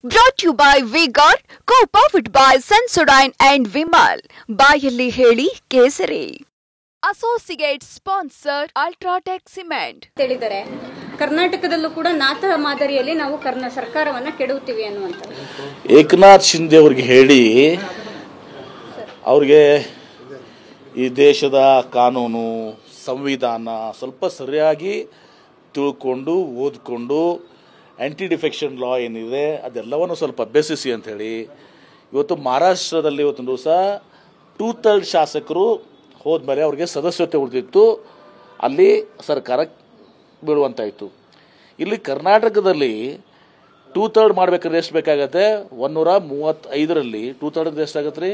Brought to you by V-Guard, co-powered by Sensodyne and Vimal. ಬಾಯಲ್ಲಿ ಹೇಳಿ ಕೇಸರಿ. Associate sponsor UltraTech cement ಹೇಳಿದ್ದಾರೆ. ಕರ್ನಾಟಕದಲ್ಲೂ ಕೂಡ ನಾಥ ಮಾದರಿಯಲ್ಲಿ ನಾವು ಸರ್ಕಾರವನ್ನ ಕೆಡುತ್ತೀವಿ ಅನ್ನುವಂತ ಏಕನಾಥ್ ಶಿಂದೆ ಅವರಿಗೆ ಹೇಳಿ ಅವ್ರಿಗೆ ಈ ದೇಶದ ಕಾನೂನು ಸಂವಿಧಾನ ಸ್ವಲ್ಪ ಸರಿಯಾಗಿ ತಿಳ್ಕೊಂಡು ಓದ್ಕೊಂಡು ಆ್ಯಂಟಿ ಡಿಫೆಕ್ಷನ್ ಲಾ ಏನಿದೆ ಅದೆಲ್ಲವನ್ನು ಸ್ವಲ್ಪ ಅಭ್ಯಸಿಸಿ ಅಂಥೇಳಿ ಇವತ್ತು ಮಹಾರಾಷ್ಟ್ರದಲ್ಲಿ ಇವತ್ತೊಂದು ದಿವಸ 2/3 ಶಾಸಕರು ಹೋದ್ಮೇಲೆ ಅವ್ರಿಗೆ ಸದಸ್ಯತೆ ಉಳಿದಿತ್ತು, ಅಲ್ಲಿ ಸರ್ಕಾರ ಬೀಳುವಂತಾಯಿತು. ಇಲ್ಲಿ ಕರ್ನಾಟಕದಲ್ಲಿ 2/3 ಮಾಡ್ಬೇಕಾದ್ರೆ ಎಷ್ಟು ಬೇಕಾಗತ್ತೆ? 135ರಲ್ಲಿ 2/3 ಎಷ್ಟಾಗತ್ತೆ ರೀ?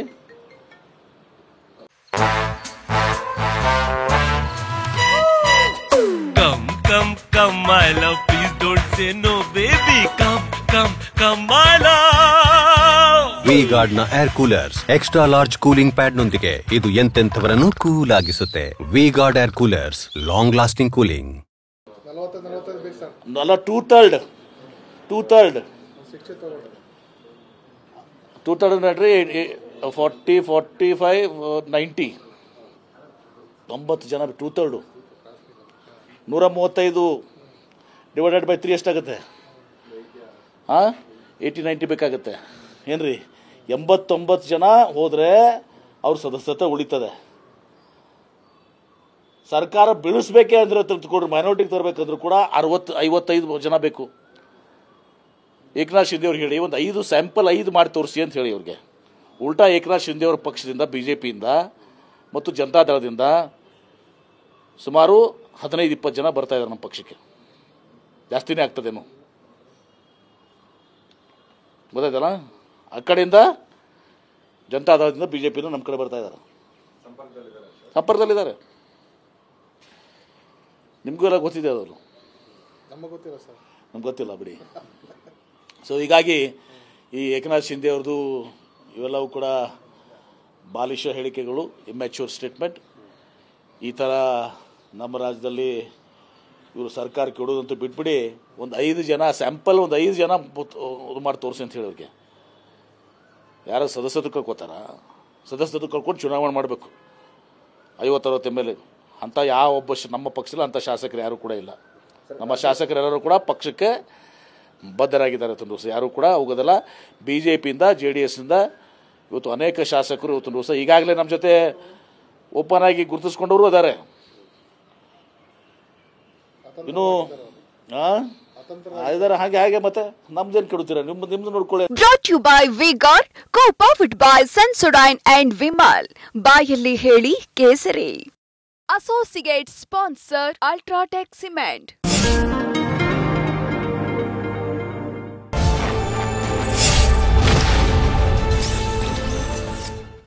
Come, my love, please don't say no, baby. Come, my love. V-Guard ನ air coolers extra large cooling pad ನೊಂದಿಗೆ ಇದು ಎಂತೆಂಥವರನ್ನು ಕೂಲ್ ಆಗಿಸುತ್ತೆ. V-Guard air coolers, long lasting cooling. 2/3 ನಡ್ರಿ 40, 45, 90 90 ಜನ 2/3 135 ಡಿವೈಡೆಡ್ ಬೈ 3 ಎಷ್ಟಾಗುತ್ತೆ? 80-90 ಬೇಕಾಗುತ್ತೆ ಏನ್ರಿ? 89 ಜನ ಹೋದರೆ ಅವ್ರ ಸದಸ್ಯತೆ ಉಳಿತದೆ. ಸರ್ಕಾರ ಬೀಳಿಸ್ಬೇಕೇ ಅಂದರೆ ತೆಗೆದುಕೊಂಡ್ರೆ ಮೈನಾರಿಟಿಗೆ ತರಬೇಕಂದ್ರೂ ಕೂಡ 55 ಜನ ಬೇಕು. ಏಕನಾಥ್ ಶಿಂದೆ ಅವ್ರಿಗೆ ಹೇಳಿ ಒಂದು 5 ಸ್ಯಾಂಪಲ್ 5 ಮಾಡಿ ತೋರಿಸಿ ಅಂತ ಹೇಳಿ ಅವ್ರಿಗೆ. ಉಲ್ಟಾ ಏಕನಾಥ್ ಶಿಂದೆ ಅವ್ರ ಪಕ್ಷದಿಂದ, BJPಯಿಂದ ಮತ್ತು ಜನತಾದಳದಿಂದ ಸುಮಾರು 15-20 ಜನ ಬರ್ತಾ ಇದ್ದಾರೆ ನಮ್ಮ ಪಕ್ಷಕ್ಕೆ. ಜಾಸ್ತಿನೇ ಆಗ್ತದೇನು ಗೊತ್ತಾಯ್ತಲ್ಲ? ಆ ಕಡೆಯಿಂದ ಜನತಾದಳದಿಂದ BJPನೂ ನಮ್ಮ ಕಡೆ ಬರ್ತಾ ಇದ್ದಾರೆ, ಸಂಪರ್ಕದಲ್ಲಿದ್ದಾರೆ. ನಿಮಗೂ ಎಲ್ಲ ಗೊತ್ತಿದೆ ಅದನ್ನು, ನಮ್ಗೆ ಗೊತ್ತಿಲ್ಲ ಬಿಡಿ. ಸೊ ಹೀಗಾಗಿ ಈ ಏಕನಾಥ್ ಶಿಂದೆ ಅವ್ರದ್ದು ಇವೆಲ್ಲವೂ ಕೂಡ ಬಾಲಿಶ ಹೇಳಿಕೆಗಳು, ಇಮ್ಯಾಚ್ಯೂರ್ ಸ್ಟೇಟ್ಮೆಂಟ್. ಈ ಥರ ನಮ್ಮ ರಾಜ್ಯದಲ್ಲಿ ಇವರು ಸರ್ಕಾರ ಕೆಡೋದಂತೂ ಬಿಟ್ಬಿಡಿ, ಒಂದು 5 ಜನ ಸ್ಯಾಂಪಲ್, ಒಂದು 5 ಜನ ಮಾಡಿ ತೋರಿಸಿ ಅಂತ ಹೇಳಿ ಅವ್ರಿಗೆ. ಯಾರು ಸದಸ್ಯರು ಕಳ್ಕೊತಾರ? ಸದಸ್ಯರು ಕಳ್ಕೊಂಡು ಚುನಾವಣೆ ಮಾಡಬೇಕು 50-60 MLA. ಅಂಥ ಯಾವ ಒಬ್ಬ ನಮ್ಮ ಪಕ್ಷದಲ್ಲಿ ಅಂಥ ಶಾಸಕರು ಯಾರೂ ಕೂಡ ಇಲ್ಲ. ನಮ್ಮ ಶಾಸಕರೆಲ್ಲರೂ ಕೂಡ ಪಕ್ಷಕ್ಕೆ ಬದ್ಧರಾಗಿದ್ದಾರೆ. ದಿವಸ ಯಾರೂ ಕೂಡ ಹೋಗೋದಲ್ಲ. BJPಯಿಂದ JDSನಿಂದ ಇವತ್ತು ಅನೇಕ ಶಾಸಕರು ಇವತ್ತೊಂದು ದಿವಸ ಈಗಾಗಲೇ ನಮ್ಮ ಜೊತೆ ಓಪನ್ ಆಗಿ ಗುರುತಿಸ್ಕೊಂಡವರು ಅದಾರೆ. ಇನ್ನು ಇದಾರೆ ಹಾಗೆ ಮತ್ತೆ ನಮ್ದೇನು ಕೆಡುತ್ತೀರ? ನಿಮ್ದು ನೋಡ್ಕೊಳ್ಳಿ. Brought to you by V-Guard, co-powered by Sensodyne and Vimal. ಬಾಯಲ್ಲಿ ಹೇಳಿ ಕೇಸರಿ. Associate sponsor UltraTech cement.